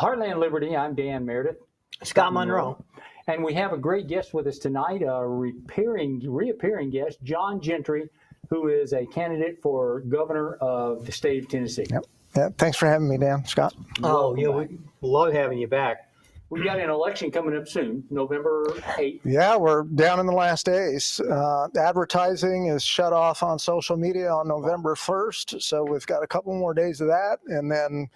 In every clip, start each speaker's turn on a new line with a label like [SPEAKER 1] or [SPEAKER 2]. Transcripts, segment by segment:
[SPEAKER 1] Heartland Liberty, I'm Dan Meredith.
[SPEAKER 2] Scott Monroe.
[SPEAKER 1] And we have a great guest with us tonight, a reappearing guest, John Gentry, who is a candidate for governor of the state of Tennessee.
[SPEAKER 3] Yep. Yeah, thanks for having me, Dan. Scott.
[SPEAKER 2] Oh, yeah, we love having you back.
[SPEAKER 1] We got an election coming up soon, November 8th.
[SPEAKER 3] Yeah, we're down in the last days. Advertising is shut off on social media on November 1st, so we've got a couple more days of that, and then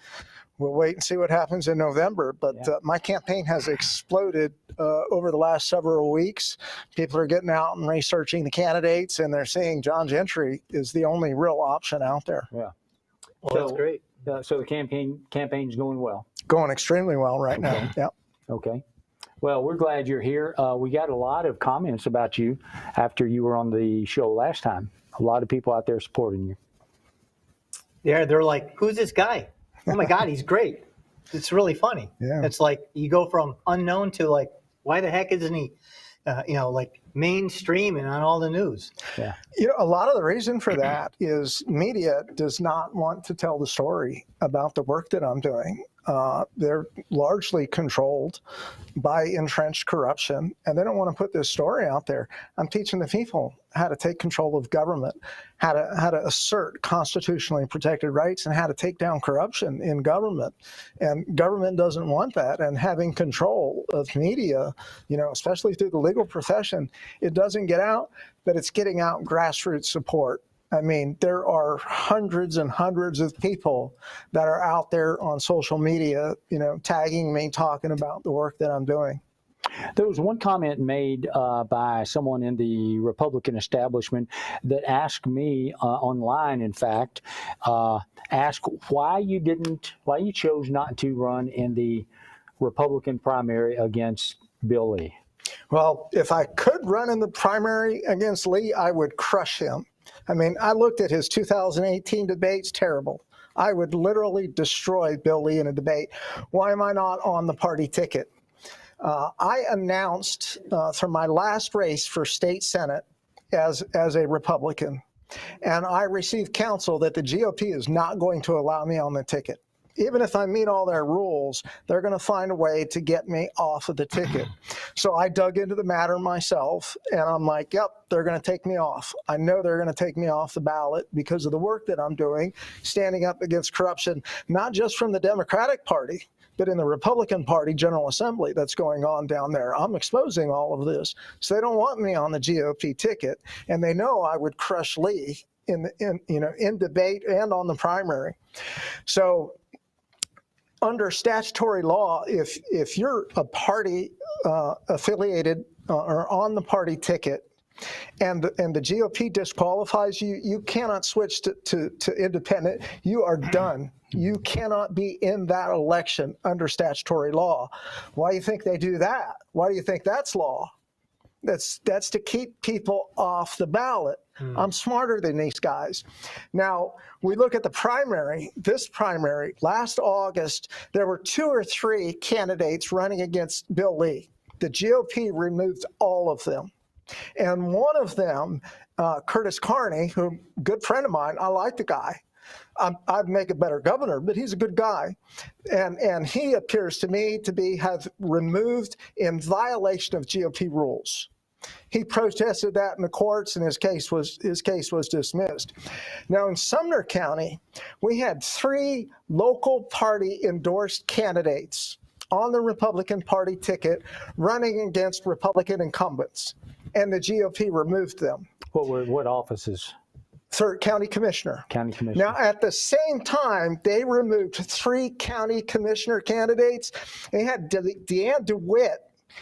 [SPEAKER 3] we'll wait and see what happens in November. But my campaign has exploded over the last several weeks. People are getting out and researching the candidates, and they're seeing John Gentry is the only real option out there.
[SPEAKER 1] Yeah.
[SPEAKER 2] Well, that's great.
[SPEAKER 1] So the campaign's going well.
[SPEAKER 3] Going extremely well right now. Yeah.
[SPEAKER 1] Okay. Well, we're glad you're here. We got a lot of comments about you after you were on the show last time. A lot of people out there supporting you.
[SPEAKER 2] Yeah, they're like, who's this guy? Oh my God, he's great. It's really funny.
[SPEAKER 3] Yeah.
[SPEAKER 2] It's like you go from unknown to like, why the heck isn't he, like mainstream and on all the news?
[SPEAKER 1] Yeah.
[SPEAKER 3] You know, a lot of the reason for that is media does not want to tell the story about the work that I'm doing. They're largely controlled by entrenched corruption, and they don't want to put this story out there. I'm teaching the people how to take control of government, how to assert constitutionally protected rights, and how to take down corruption in government. And government doesn't want that. And having control of media, you know, especially through the legal profession, it doesn't get out, but it's getting out grassroots support. I mean, there are hundreds and hundreds of people that are out there on social media, you know, tagging me, talking about the work that I'm doing.
[SPEAKER 1] There was one comment made by someone in the Republican establishment that asked me online, in fact, asked why you chose not to run in the Republican primary against Bill Lee.
[SPEAKER 3] Well, if I could run in the primary against Lee, I would crush him. I mean, I looked at his 2018 debates, terrible. I would literally destroy Bill Lee in a debate. Why am I not on the party ticket? I announced for my last race for state senate as a Republican, and I received counsel that the GOP is not going to allow me on the ticket. Even if I meet all their rules, they're going to find a way to get me off of the ticket. So I dug into the matter myself, and I'm like, yep, they're going to take me off. I know they're going to take me off the ballot because of the work that I'm doing, standing up against corruption, not just from the Democratic Party, but in the Republican Party General Assembly that's going on down there. I'm exposing all of this. So they don't want me on the GOP ticket, and they know I would crush Lee in debate and on the primary. So under statutory law, if you're a party affiliated or on the party ticket, and the GOP disqualifies you, you cannot switch to independent. You are done. You cannot be in that election under statutory law. Why do you think they do that? Why do you think that's law? That's to keep people off the ballot. I'm smarter than these guys. Now, we look at the primary, this primary, last August, there were 2 or 3 candidates running against Bill Lee. The GOP removed all of them. And one of them, Curtis Carney, who good friend of mine, I like the guy. I'd make a better governor, but he's a good guy. And he appears to me to have removed in violation of GOP rules. He protested that in the courts, and his case was dismissed. Now, in Sumner County, we had 3 local party endorsed candidates on the Republican Party ticket running against Republican incumbents, and the GOP removed them.
[SPEAKER 1] What offices?
[SPEAKER 3] Third county commissioner.
[SPEAKER 1] County commissioner.
[SPEAKER 3] Now, at the same time, they removed 3 county commissioner candidates. They had Deanne DeWitt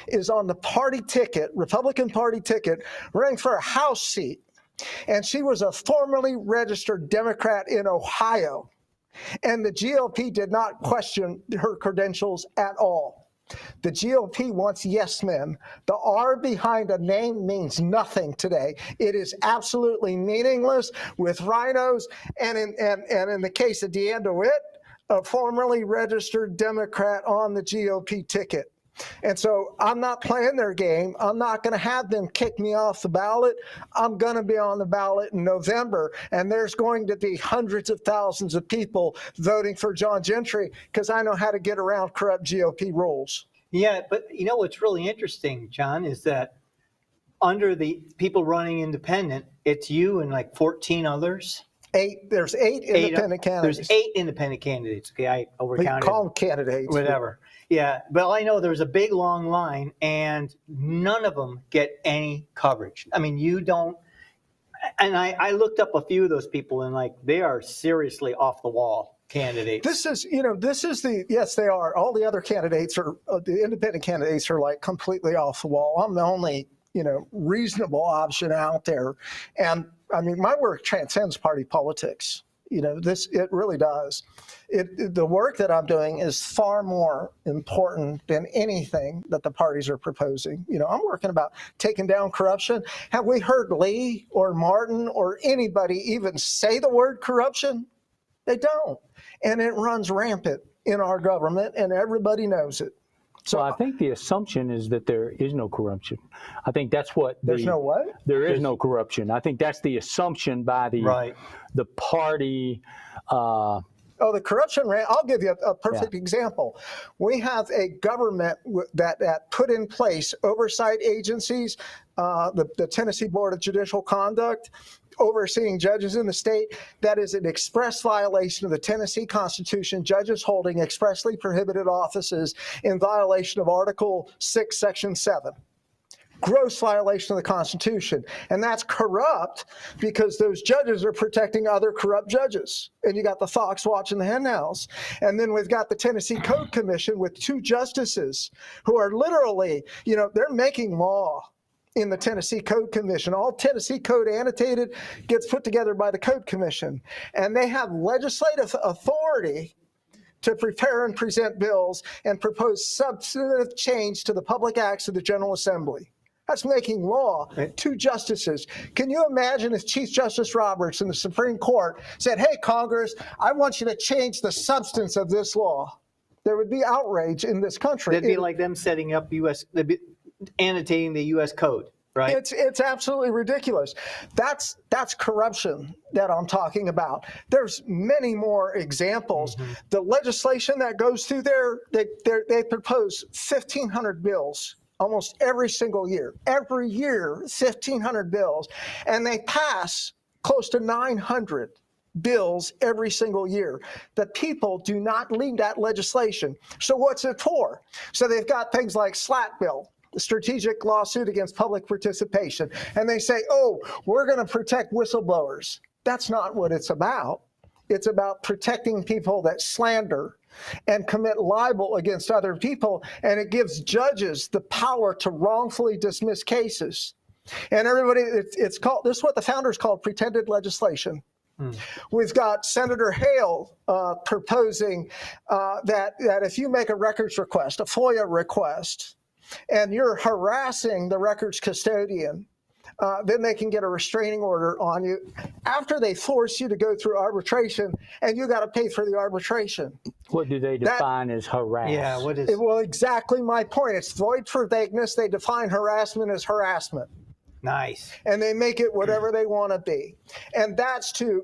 [SPEAKER 3] is on the party ticket, Republican Party ticket, running for a House seat. And she was a formerly registered Democrat in Ohio. And the GOP did not question her credentials at all. The GOP wants yes men. The R behind a name means nothing today. It is absolutely meaningless with rhinos. And in the case of Deanne DeWitt, a formerly registered Democrat on the GOP ticket. And so I'm not playing their game. I'm not going to have them kick me off the ballot. I'm going to be on the ballot in November, and there's going to be hundreds of thousands of people voting for John Gentry because I know how to get around corrupt GOP rules.
[SPEAKER 2] Yeah, but you know what's really interesting, John, is that under the people running independent, it's you and like 14 others.
[SPEAKER 3] There's eight independent candidates.
[SPEAKER 2] There's 8 independent candidates. Okay, I
[SPEAKER 3] We
[SPEAKER 2] overcounted.
[SPEAKER 3] call them candidates.
[SPEAKER 2] Whatever. Yeah, but I know there's a big long line, and none of them get any coverage. I mean, you don't. And I looked up a few of those people, and like they are seriously off the wall candidates.
[SPEAKER 3] This is yes, they are. All the other candidates are, the independent candidates are like completely off the wall. I'm the only, reasonable option out there. And I mean, my work transcends party politics. It really does. The work that I'm doing is far more important than anything that the parties are proposing. I'm working about taking down corruption. Have we heard Lee or Martin or anybody even say the word corruption? They don't. And it runs rampant in our government, and everybody knows it. So
[SPEAKER 1] I think the assumption is that there is no corruption. I think that's what
[SPEAKER 3] there's no what?
[SPEAKER 1] There is no corruption. I think that's the assumption by the party.
[SPEAKER 3] The corruption rate, I'll give you a perfect example. We have a government that put in place oversight agencies, the Tennessee Board of Judicial Conduct, overseeing judges in the state. That is an express violation of the Tennessee Constitution, judges holding expressly prohibited offices in violation of Article 6, Section 7. Gross violation of the Constitution. And that's corrupt because those judges are protecting other corrupt judges. And you got the fox watching the hen house. And then we've got the Tennessee Code Commission with 2 justices who are literally, they're making law in the Tennessee Code Commission. All Tennessee Code annotated gets put together by the Code Commission. And they have legislative authority to prepare and present bills and propose substantive change to the public acts of the General Assembly. That's making law. 2 justices. Can you imagine if Chief Justice Roberts in the Supreme Court said, hey, Congress, I want you to change the substance of this law? There would be outrage in this country.
[SPEAKER 2] It'd be like them setting up annotating the U.S. code, right?
[SPEAKER 3] It's absolutely ridiculous. That's corruption that I'm talking about. There's many more examples. Mm-hmm. The legislation that goes through there, they propose 1,500 bills almost every single year. Every year, 1,500 bills. And they pass close to 900 bills every single year. The people do not lead that legislation. So what's it for? So they've got things like SLAPP bill, the strategic lawsuit against public participation. And they say, oh, we're going to protect whistleblowers. That's not what it's about. It's about protecting people that slander and commit libel against other people. And it gives judges the power to wrongfully dismiss cases. And everybody, this is what the founders called pretended legislation. We've got Senator Hale proposing that if you make a records request, a FOIA request, and you're harassing the records custodian, then they can get a restraining order on you after they force you to go through arbitration, and you got to pay for the arbitration.
[SPEAKER 1] What do they define as harass?
[SPEAKER 2] Yeah, what is?
[SPEAKER 3] Well, exactly my point. It's void for vagueness. They define harassment as harassment.
[SPEAKER 2] Nice.
[SPEAKER 3] And they make it whatever they want to be. And that's to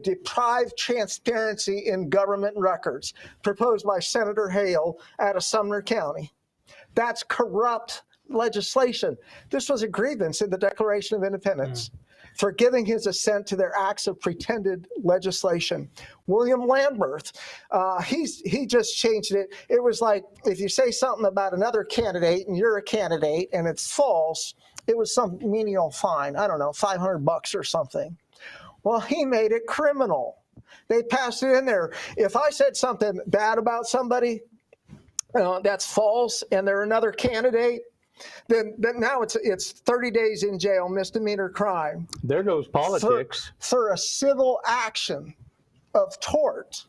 [SPEAKER 3] deprive transparency in government records, proposed by Senator Hale out of Sumner County. That's corrupt legislation. This was a grievance in the Declaration of Independence for giving his assent to their acts of pretended legislation. William Lamberth, he just changed it. It was like if you say something about another candidate and you're a candidate and it's false, it was some menial fine. I don't know, $500 or something. Well, he made it criminal. They passed it in there. If I said something bad about somebody that's false and they're another candidate, then now it's 30 days in jail, misdemeanor crime.
[SPEAKER 1] There goes politics.
[SPEAKER 3] For a civil action of tort.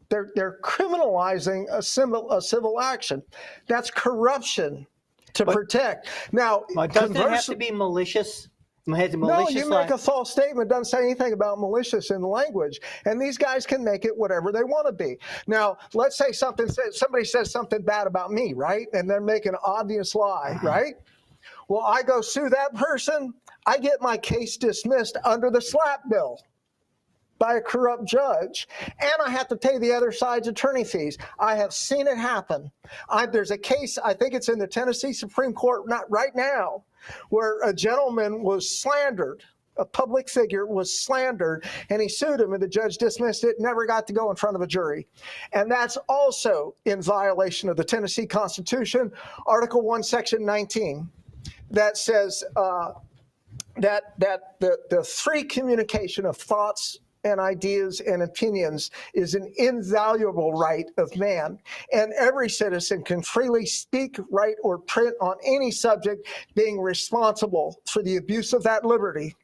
[SPEAKER 3] They're criminalizing a civil action. That's corruption to protect. Now,
[SPEAKER 2] doesn't it have to be malicious
[SPEAKER 3] No, you make a false statement, doesn't say anything about malicious in the language. And these guys can make it whatever they want to be. Now, let's say somebody says something bad about me, right? And they're making an obvious lie, right? Well, I go sue that person. I get my case dismissed under the slap bill by a corrupt judge, and I have to pay the other side's attorney fees. I have seen it happen. There's a case, I think it's in the Tennessee Supreme Court, not right now, where a gentleman was slandered. A public figure was slandered, and he sued him, and the judge dismissed it, never got to go in front of a jury. And that's also in violation of the Tennessee Constitution, Article 1, Section 19, that says that the free communication of thoughts and ideas and opinions is an invaluable right of man, and every citizen can freely speak, write, or print on any subject, being responsible for the abuse of that liberty.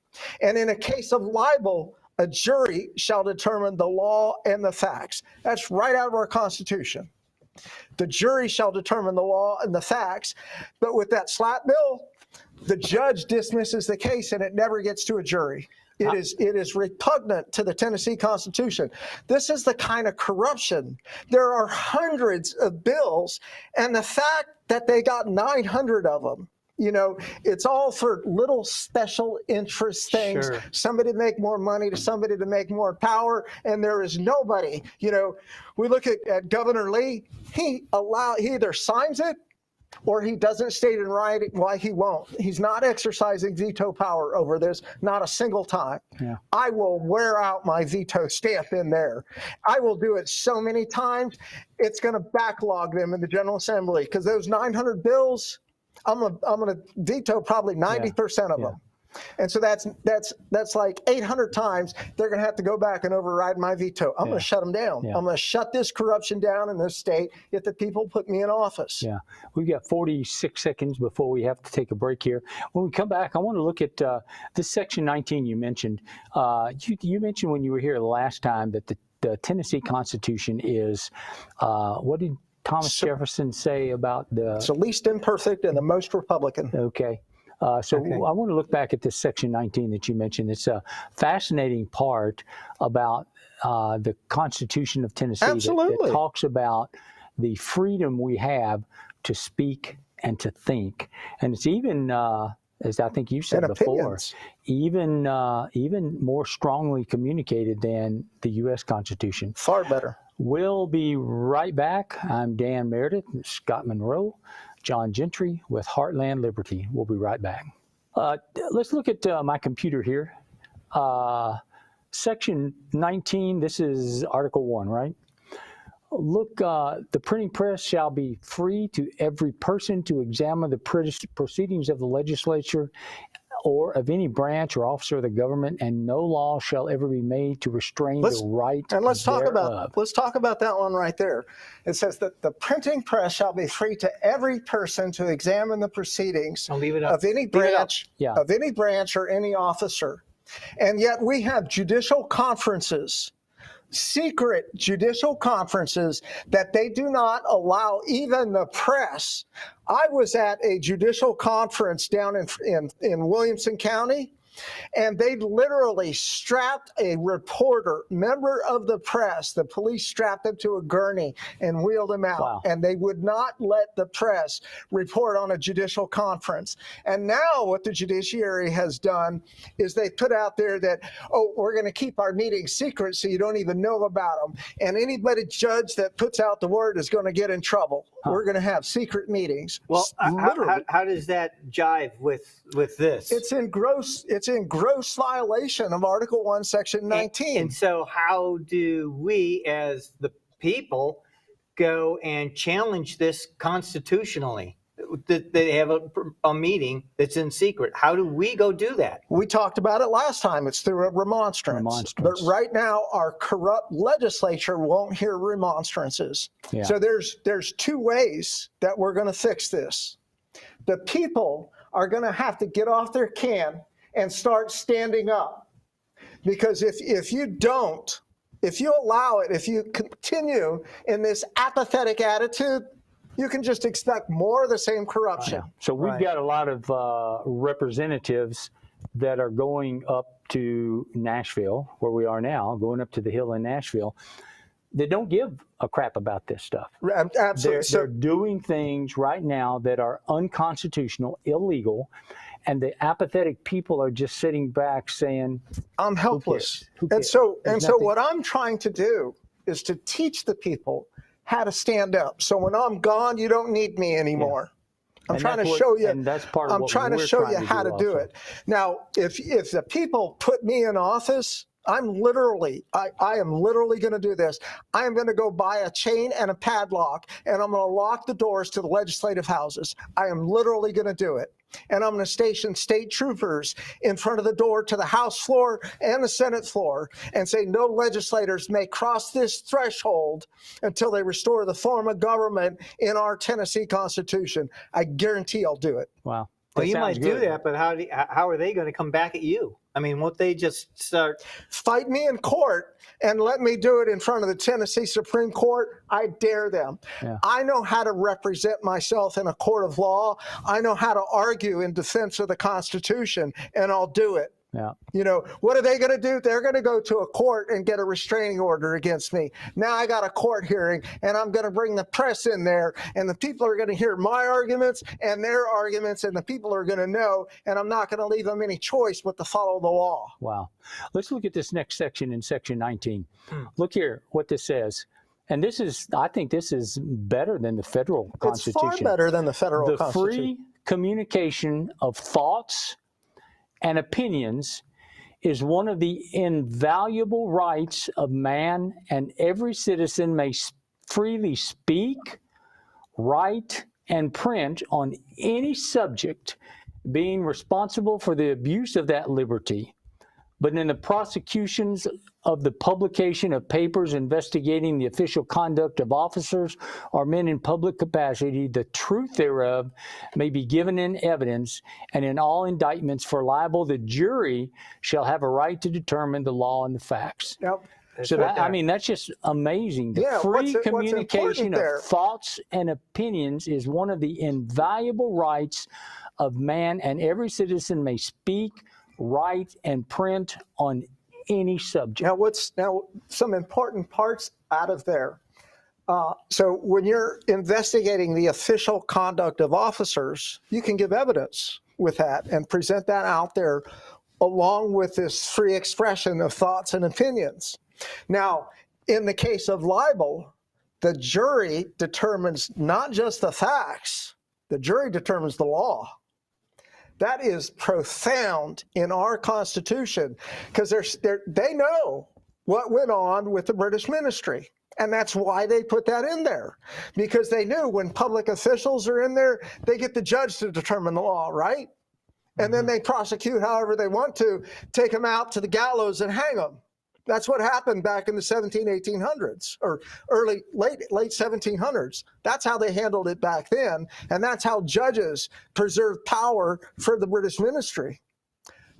[SPEAKER 3] And in a case of libel, a jury shall determine the law and the facts. That's right out of our Constitution. The jury shall determine the law and the facts, but with that slap bill, the judge dismisses the case and it never gets to a jury. It is repugnant to the Tennessee Constitution. This is the kind of corruption. There are hundreds of bills, and the fact that they got 900 of them, you know, it's all for little special interest things.
[SPEAKER 2] Sure.
[SPEAKER 3] Somebody to make more money, to somebody to make more power, and there is nobody. You know, we look at Governor Lee. He either signs it or he doesn't state in writing why he won't. He's not exercising veto power over this, not a single time.
[SPEAKER 1] Yeah.
[SPEAKER 3] I will wear out my veto stamp in there. I will do it so many times, it's going to backlog them in the General Assembly, because those 900 bills, I'm gonna veto probably 90% of them. And so that's like 800 times they're going to have to go back and override my veto. I'm going to shut them down. I'm going to shut this corruption down in this state if the people put me in office.
[SPEAKER 1] Yeah, we've got 46 seconds before we have to take a break here. When we come back, I want to look at this Section 19 you mentioned. You mentioned when you were here the last time that the Tennessee Constitution is, what did Thomas Jefferson say about
[SPEAKER 3] it's the least imperfect and the most Republican.
[SPEAKER 1] Okay. I want to look back at this Section 19 that you mentioned. It's a fascinating part about the Constitution of Tennessee that talks about the freedom we have to speak and to think. And it's even, as I think you said before, even more strongly communicated than the U.S. Constitution.
[SPEAKER 3] Far better.
[SPEAKER 1] We'll be right back. I'm Dan Meredith, Scott Monroe, John Gentry with Heartland Liberty. We'll be right back. Let's look at my computer here. Section 19, this is Article 1, right? Look, the printing press shall be free to every person to examine the proceedings of the legislature or of any branch or officer of the government, and no law shall ever be made to restrain the right
[SPEAKER 3] and let's talk
[SPEAKER 1] thereof.
[SPEAKER 3] about that one right there. It says that the printing press shall be free to every person to examine the proceedings of any branch or any officer. And yet we have judicial conferences, secret judicial conferences, that they do not allow even the press. I was at a judicial conference down in Williamson County, and they literally strapped a reporter, member of the press, the police strapped him to a gurney and wheeled him out.
[SPEAKER 1] Wow.
[SPEAKER 3] And they would not let the press report on a judicial conference. And now what the judiciary has done is they put out there that, oh, we're going to keep our meetings secret so you don't even know about them. And anybody judge that puts out the word is going to get in trouble. We're going to have secret meetings.
[SPEAKER 2] Well, how does that jive with this?
[SPEAKER 3] It's in gross violation of Article 1, Section 19.
[SPEAKER 2] And so how do we, as the people, go and challenge this constitutionally? They have a meeting that's in secret. How do we go do that?
[SPEAKER 3] We talked about it last time. It's through a remonstrance. But right now, our corrupt legislature won't hear remonstrances. Yeah. So there's two ways that we're going to fix this. The people are going to have to get off their can and start standing up. Because if you don't, if you allow it, if you continue in this apathetic attitude, you can just expect more of the same corruption.
[SPEAKER 1] So we've got a lot of representatives that are going up to Nashville, where we are now, going up to the Hill in Nashville, that don't give a crap about this stuff.
[SPEAKER 3] Absolutely.
[SPEAKER 1] They're doing things right now that are unconstitutional, illegal, and the apathetic people are just sitting back saying,
[SPEAKER 3] I'm helpless.
[SPEAKER 1] Who
[SPEAKER 3] And
[SPEAKER 1] cares?
[SPEAKER 3] so
[SPEAKER 1] There's
[SPEAKER 3] what I'm trying to do is to teach the people how to stand up. So when I'm gone, you don't need me anymore. I'm
[SPEAKER 1] And
[SPEAKER 3] trying to
[SPEAKER 1] that's
[SPEAKER 3] show
[SPEAKER 1] what-
[SPEAKER 3] you.
[SPEAKER 1] and that's part of
[SPEAKER 3] I'm
[SPEAKER 1] what
[SPEAKER 3] trying to
[SPEAKER 1] we're
[SPEAKER 3] show
[SPEAKER 1] trying
[SPEAKER 3] you
[SPEAKER 1] to
[SPEAKER 3] how
[SPEAKER 1] do
[SPEAKER 3] to do
[SPEAKER 1] also.
[SPEAKER 3] it. Now, if the people put me in office, I'm literally, I am literally going to do this. I am going to go buy a chain and a padlock, and I'm going to lock the doors to the legislative houses. I am literally going to do it. And I'm going to station state troopers in front of the door to the House floor and the Senate floor and say no legislators may cross this threshold until they restore the form of government in our Tennessee Constitution. I guarantee I'll do it.
[SPEAKER 1] Wow.
[SPEAKER 2] Well, you
[SPEAKER 1] sounds
[SPEAKER 2] might do
[SPEAKER 1] good.
[SPEAKER 2] that, but how are they going to come back at you? I mean, won't they just start?
[SPEAKER 3] Fight me in court and let me do it in front of the Tennessee Supreme Court. I dare them.
[SPEAKER 1] Yeah.
[SPEAKER 3] I know how to represent myself in a court of law. I know how to argue in defense of the Constitution, and I'll do it.
[SPEAKER 1] Yeah.
[SPEAKER 3] You know, what are they going to do? They're going to go to a court and get a restraining order against me. Now I got a court hearing, and I'm going to bring the press in there, and the people are going to hear my arguments and their arguments, and the people are going to know, and I'm not going to leave them any choice but to follow the law.
[SPEAKER 1] Wow. Let's look at this next section in section 19. Look here what this says. And this is, I think this is better than the federal Constitution.
[SPEAKER 3] It's far better than the federal
[SPEAKER 1] The
[SPEAKER 3] Constitution.
[SPEAKER 1] free communication of thoughts and opinions is one of the invaluable rights of man, and every citizen may freely speak, write, and print on any subject, being responsible for the abuse of that liberty. But in the prosecutions of the publication of papers investigating the official conduct of officers or men in public capacity, the truth thereof may be given in evidence, and in all indictments for libel, the jury shall have a right to determine the law and the facts.
[SPEAKER 3] Yep.
[SPEAKER 1] So that, I mean, that's just amazing. The
[SPEAKER 3] Yeah,
[SPEAKER 1] free
[SPEAKER 3] what's
[SPEAKER 1] communication
[SPEAKER 3] important there?
[SPEAKER 1] of thoughts and opinions is one of the invaluable rights of man, and every citizen may speak, write, and print on any subject.
[SPEAKER 3] Now some important parts out of there. So when you're investigating the official conduct of officers, you can give evidence with that and present that out there along with this free expression of thoughts and opinions. Now, in the case of libel, the jury determines not just the facts, the jury determines the law. That is profound in our Constitution, because they know what went on with the British ministry. And that's why they put that in there, because they knew when public officials are in there, they get the judge to determine the law, right? And then they prosecute however they want to, take them out to the gallows and hang them. That's what happened back in the 1800s or late 1700s. That's how they handled it back then. And that's how judges preserved power for the British ministry.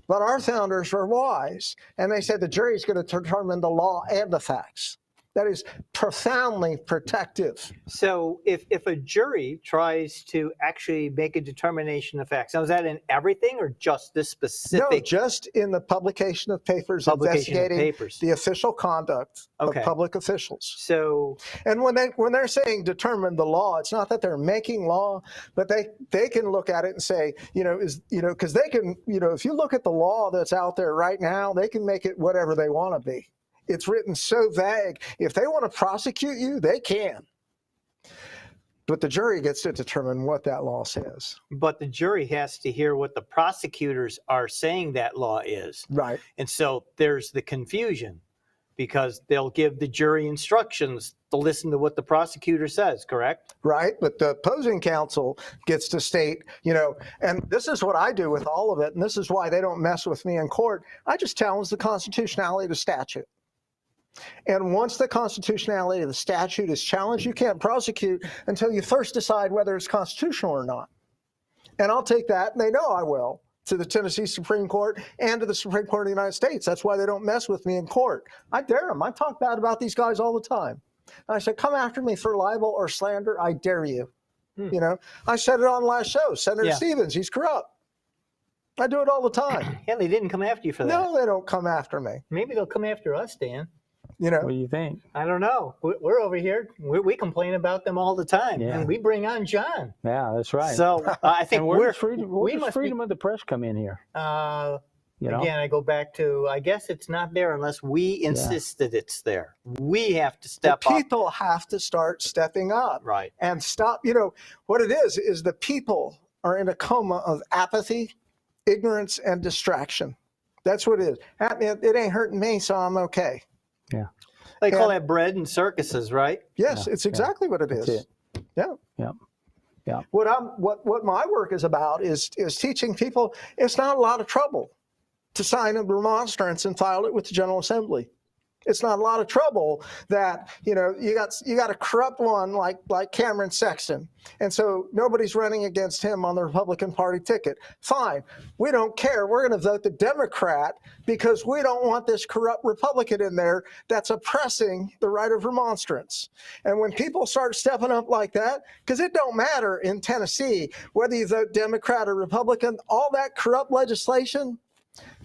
[SPEAKER 3] But our founders were wise, and they said the jury is going to determine the law and the facts. That is profoundly protective.
[SPEAKER 2] So if a jury tries to actually make a determination of facts, now is that in everything or just this specific?
[SPEAKER 3] No, just in the publication of papers investigating the official conduct of public officials.
[SPEAKER 2] So,
[SPEAKER 3] and when they're saying determine the law, it's not that they're making law, but they can look at it and say, because they can, if you look at the law that's out there right now, they can make it whatever they want to be. It's written so vague. If they want to prosecute you, they can. But the jury gets to determine what that law says.
[SPEAKER 2] But the jury has to hear what the prosecutors are saying that law is.
[SPEAKER 3] Right.
[SPEAKER 2] And so there's the confusion, because they'll give the jury instructions to listen to what the prosecutor says, correct?
[SPEAKER 3] Right. But the opposing counsel gets to state, and this is what I do with all of it, and this is why they don't mess with me in court. I just challenge the constitutionality of the statute. And once the constitutionality of the statute is challenged, you can't prosecute until you first decide whether it's constitutional or not. And I'll take that, and they know I will, to the Tennessee Supreme Court and to the Supreme Court of the United States. That's why they don't mess with me in court. I dare them. I talk bad about these guys all the time. And I said, come after me for libel or slander. I dare you. I said it on last show. Senator Stevens, he's corrupt. I do it all the time.
[SPEAKER 2] Yeah, they didn't come after you for that.
[SPEAKER 3] No, they don't come after me.
[SPEAKER 2] Maybe they'll come after us, Dan.
[SPEAKER 3] You know,
[SPEAKER 1] What do you think?
[SPEAKER 2] I don't know. We're over here. We complain about them all the time,
[SPEAKER 1] Yeah.
[SPEAKER 2] and we bring on John.
[SPEAKER 1] Yeah, that's right.
[SPEAKER 2] So I think
[SPEAKER 1] and where does freedom of the press come in here? You know?
[SPEAKER 2] Again, I go back to, I guess it's not there unless we insist that it's there. We have to step up.
[SPEAKER 3] people have to start stepping up.
[SPEAKER 2] Right.
[SPEAKER 3] And stop. You know, what it is the people are in a coma of apathy, ignorance, and distraction. That's what it is. I mean, it ain't hurting me, so I'm okay.
[SPEAKER 1] Yeah.
[SPEAKER 2] They call that bread in circuses, right?
[SPEAKER 3] Yes, it's exactly what it is.
[SPEAKER 1] That's it.
[SPEAKER 3] Yeah.
[SPEAKER 1] Yeah. Yeah.
[SPEAKER 3] What my work is about is teaching people it's not a lot of trouble to sign a remonstrance and file it with the General Assembly. It's not a lot of trouble that, you know, you got a corrupt one like Cameron Sexton, and so nobody's running against him on the Republican Party ticket. Fine, we don't care. We're going to vote the Democrat because we don't want this corrupt Republican in there that's oppressing the right of remonstrance. And when people start stepping up like that, because it don't matter in Tennessee whether you vote Democrat or Republican, all that corrupt legislation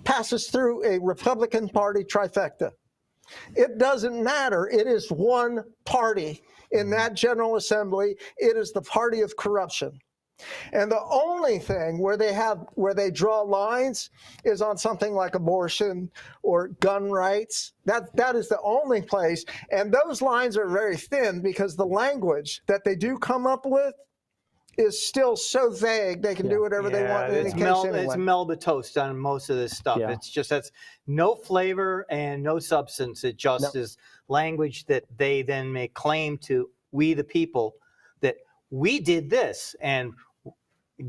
[SPEAKER 3] passes through a Republican Party trifecta. It doesn't matter. It is one party in that General Assembly. It is the party of corruption. And the only thing where they draw lines is on something like abortion or gun rights. That is the only place. And those lines are very thin because the language that they do come up with is still so vague they can do whatever they want in any case anyway.
[SPEAKER 2] It's Melba toast on most of this stuff.
[SPEAKER 1] Yeah.
[SPEAKER 2] It's just that's no flavor and no substance. It just is language that they then make claim to, we the people, that we did this. And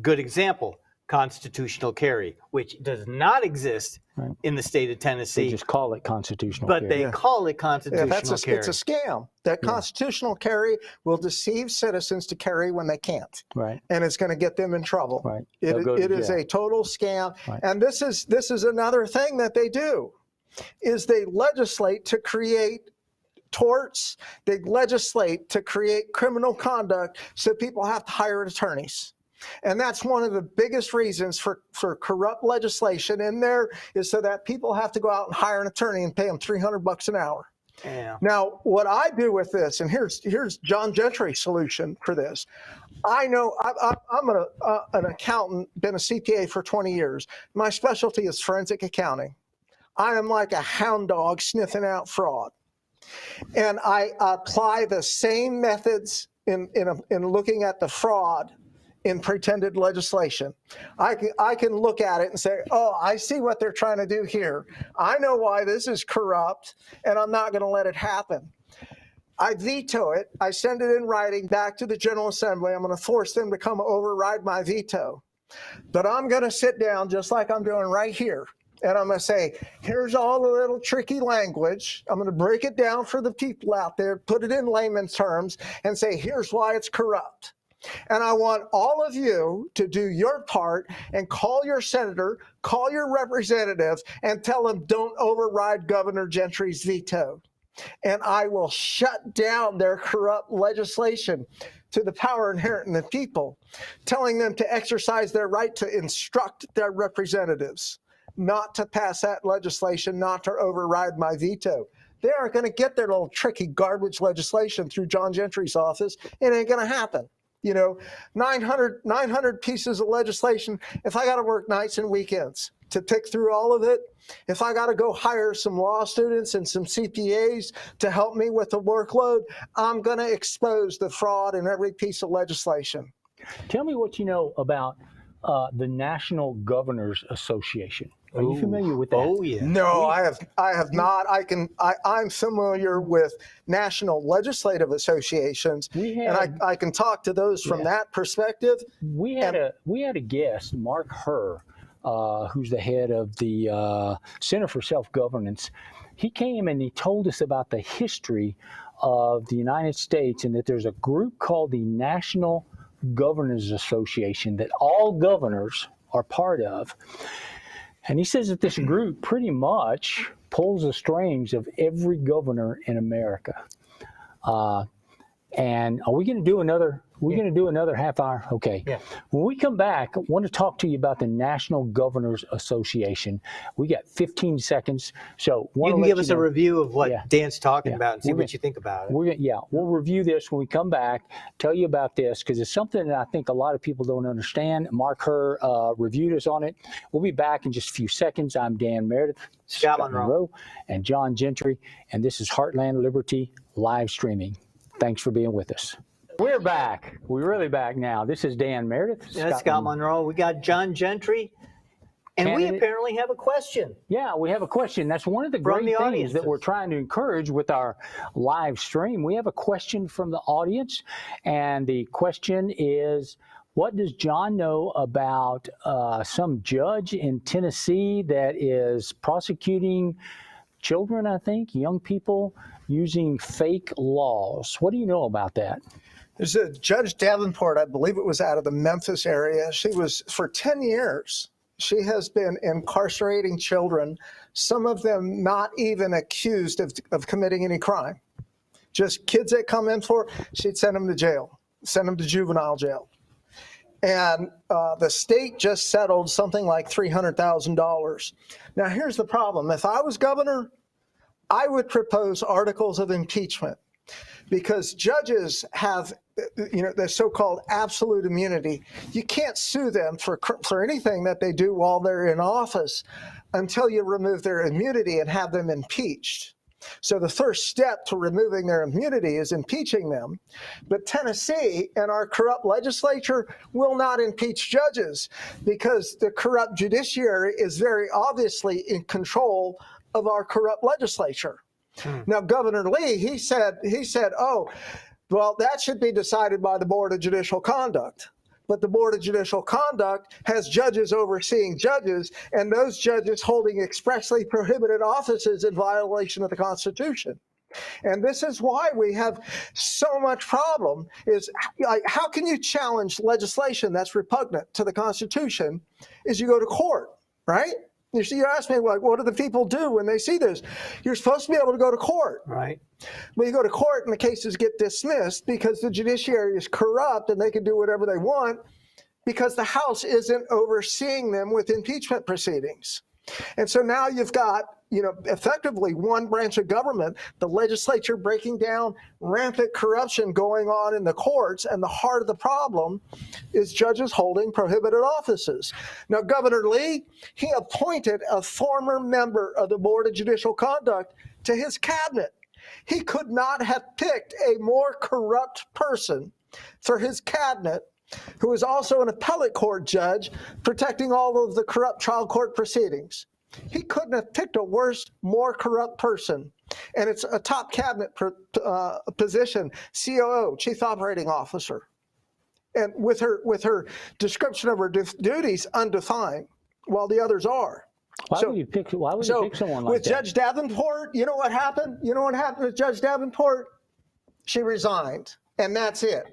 [SPEAKER 2] good example, constitutional carry, which does not exist in the state of Tennessee.
[SPEAKER 1] They just call it constitutional
[SPEAKER 2] but
[SPEAKER 1] carry.
[SPEAKER 2] they call it constitutional carry.
[SPEAKER 3] It's a scam. That constitutional carry will deceive citizens to carry when they can't.
[SPEAKER 1] Right.
[SPEAKER 3] And it's going to get them in trouble.
[SPEAKER 1] Right.
[SPEAKER 3] It is a total scam.
[SPEAKER 1] Right.
[SPEAKER 3] And this is another thing that they do, is they legislate to create torts. They legislate to create criminal conduct so people have to hire attorneys. And that's one of the biggest reasons for corrupt legislation in there, is so that people have to go out and hire an attorney and pay them $300 an hour.
[SPEAKER 2] Yeah.
[SPEAKER 3] Now, what I do with this, and here's John Gentry's solution for this. I know I'm an accountant, been a CPA for 20 years. My specialty is forensic accounting. I am like a hound dog sniffing out fraud. And I apply the same methods in looking at the fraud in pretended legislation. I can look at it and say, oh, I see what they're trying to do here. I know why this is corrupt, and I'm not going to let it happen. I veto it. I send it in writing back to the General Assembly. I'm going to force them to come override my veto. But I'm going to sit down just like I'm doing right here. And I'm going to say, here's all the little tricky language. I'm going to break it down for the people out there, put it in layman's terms, and say, here's why it's corrupt. And I want all of you to do your part and call your senator, call your representative, and tell them don't override Governor Gentry's veto. And I will shut down their corrupt legislation to the power inherent in the people, telling them to exercise their right to instruct their representatives, not to pass that legislation, not to override my veto. They aren't going to get their little tricky garbage legislation through John Gentry's office. It ain't going to happen. You know, 900 pieces of legislation. If I got to work nights and weekends to pick through all of it, if I got to go hire some law students and some CPAs to help me with the workload, I'm going to expose the fraud in every piece of legislation.
[SPEAKER 1] Tell me what you know about the National Governors Association. Are you familiar with that?
[SPEAKER 2] Oh, yeah.
[SPEAKER 3] No, I have not. I'm familiar with national legislative associations, and I can talk to those from that perspective.
[SPEAKER 1] We had a guest, Mark Herr, who's the head of the Center for Self-Governance. He came and he told us about the history of the United States, and that there's a group called the National Governors Association that all governors are part of. And he says that this group pretty much pulls the strings of every governor in America. And are we going to do another? We're going to do another half hour. Okay.
[SPEAKER 2] Yeah.
[SPEAKER 1] When we come back, I want to talk to you about the National Governors Association. We got 15 seconds. So
[SPEAKER 2] You can give us a
[SPEAKER 1] know,
[SPEAKER 2] review of what
[SPEAKER 1] Yeah.
[SPEAKER 2] Dan's talking
[SPEAKER 1] Yeah.
[SPEAKER 2] about and see
[SPEAKER 1] We're
[SPEAKER 2] what you think about it.
[SPEAKER 1] We'll review this when we come back, tell you about this, because it's something that I think a lot of people don't understand. Mark Herr reviewed us on it. We'll be back in just a few seconds. I'm Dan Meredith,
[SPEAKER 2] Scott Monroe,
[SPEAKER 1] and John Gentry, and this is Heartland Liberty live streaming. Thanks for being with us. We're back. We're really back now. This is Dan Meredith.
[SPEAKER 2] That's Scott Monroe. We got John Gentry. And we apparently have a question.
[SPEAKER 1] Yeah, we have a question. That's one of the great things that we're trying to encourage with our live stream. We have a question from the audience, and the question is, what does John know about some judge in Tennessee that is prosecuting children, I think, young people, using fake laws? What do you know about that?
[SPEAKER 3] There's a Judge Davenport, I believe it was out of the Memphis area. She was, for 10 years, she has been incarcerating children, some of them not even accused of committing any crime. Just kids that come in for, she'd send them to jail, send them to juvenile jail. And the state just settled something like $300,000. Now, here's the problem. If I was governor, I would propose articles of impeachment, because judges have, the so-called absolute immunity. You can't sue them for anything that they do while they're in office until you remove their immunity and have them impeached. So the first step to removing their immunity is impeaching them. But Tennessee and our corrupt legislature will not impeach judges, because the corrupt judiciary is very obviously in control of our corrupt legislature. Now, Governor Lee, he said, oh, well, that should be decided by the Board of Judicial Conduct. But the Board of Judicial Conduct has judges overseeing judges, and those judges holding expressly prohibited offices in violation of the Constitution. And this is why we have so much problem, is how can you challenge legislation that's repugnant to the Constitution is you go to court, right? You ask me, like, what do the people do when they see this? You're supposed to be able to go to court.
[SPEAKER 2] Right.
[SPEAKER 3] Well, you go to court and the cases get dismissed because the judiciary is corrupt and they can do whatever they want because the House isn't overseeing them with impeachment proceedings. And so now you've got, effectively one branch of government, the legislature, breaking down rampant corruption going on in the courts. And the heart of the problem is judges holding prohibited offices. Now, Governor Lee, he appointed a former member of the Board of Judicial Conduct to his cabinet. He could not have picked a more corrupt person for his cabinet, who is also an appellate court judge protecting all of the corrupt trial court proceedings. He couldn't have picked a worse, more corrupt person. And it's a top cabinet position, COO, Chief Operating Officer. And with her description of her duties undefined, while the others are.
[SPEAKER 1] Why would you pick someone like that?
[SPEAKER 3] With Judge Davenport, you know what happened? You know what happened with Judge Davenport? She resigned, and that's it.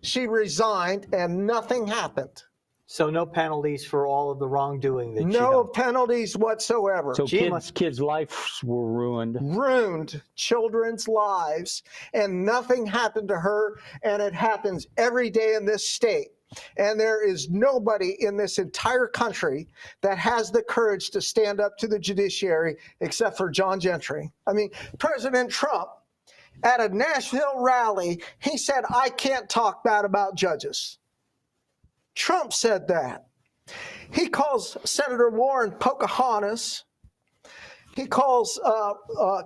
[SPEAKER 3] She resigned, and nothing happened.
[SPEAKER 2] So no penalties for all of the wrongdoing that she done.
[SPEAKER 3] No penalties whatsoever.
[SPEAKER 1] So kids' lives were ruined.
[SPEAKER 3] Ruined children's lives, and nothing happened to her, and it happens every day in this state. And there is nobody in this entire country that has the courage to stand up to the judiciary except for John Gentry. I mean, President Trump, at a Nashville rally, he said, I can't talk bad about judges. Trump said that. He calls Senator Warren Pocahontas. He calls